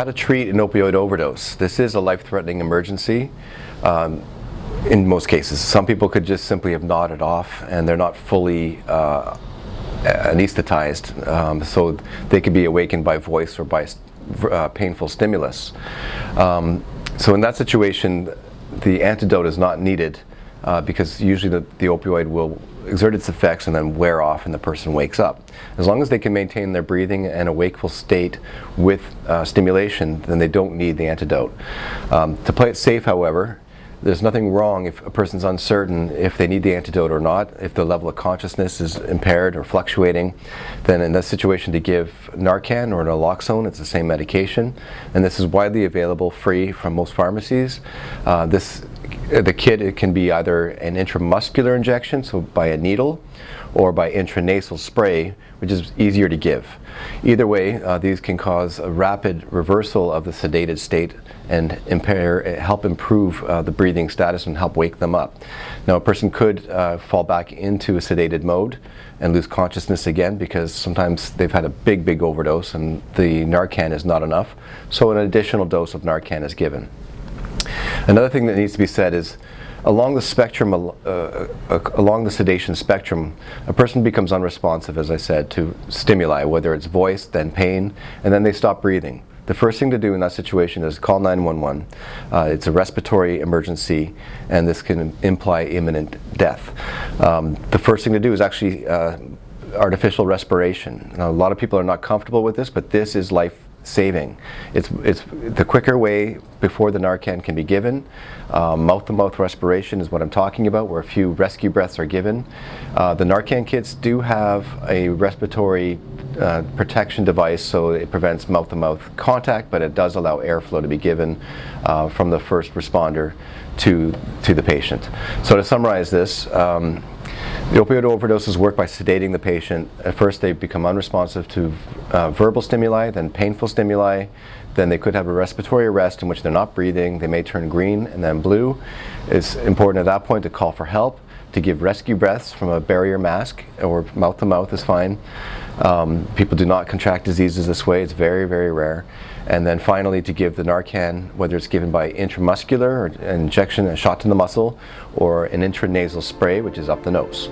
how to treat an opioid overdose. This is a life-threatening emergency in most cases. Some people could just simply have nodded off and they're not fully anesthetized, so they could be awakened by voice or by painful stimulus. So in that situation, the antidote is not needed because usually the opioid will exert its effects and then wear off and the person wakes up. As long as they can maintain their breathing and a wakeful state with stimulation, then they don't need the antidote. To play it safe, however, there's nothing wrong if a person's uncertain if they need the antidote or not. If the level of consciousness is impaired or fluctuating, then in this situation to give Narcan or Naloxone. It's the same medication, and this is widely available free from most pharmacies. The kit, it can be either an intramuscular injection, so by a needle, or by intranasal spray, which is easier to give. Either way, these can cause a rapid reversal of the sedated state and help improve the breathing status and help wake them up. Now, a person could fall back into a sedated mode and lose consciousness again because sometimes they've had a big overdose and the Narcan is not enough, so an additional dose of Narcan is given. Another thing that needs to be said is, along the spectrum, along the sedation spectrum, a person becomes unresponsive, as I said, to stimuli, whether it's voice, then pain, and then they stop breathing. The first thing to do in that situation is call 911. It's a respiratory emergency, and this can imply imminent death. The first thing to do is actually artificial respiration. Now, a lot of people are not comfortable with this, but this is life-saving. It's the quicker way before the Narcan can be given. Mouth-to-mouth respiration is what I'm talking about, where a few rescue breaths are given. The Narcan kits do have a respiratory protection device, so it prevents mouth-to-mouth contact, but it does allow airflow to be given from the first responder to the patient. So to summarize this, the opioid overdoses work by sedating the patient. At first they become unresponsive to verbal stimuli, then painful stimuli, then they could have a respiratory arrest in which they're not breathing. They may turn green and then blue. It's important at that point to call for help, to give rescue breaths from a barrier mask, or mouth to mouth is fine. People do not contract diseases this way. It's very rare. And then finally to give the Narcan, whether it's given by intramuscular or an injection, a shot to the muscle, or an intranasal spray, which is up the nose.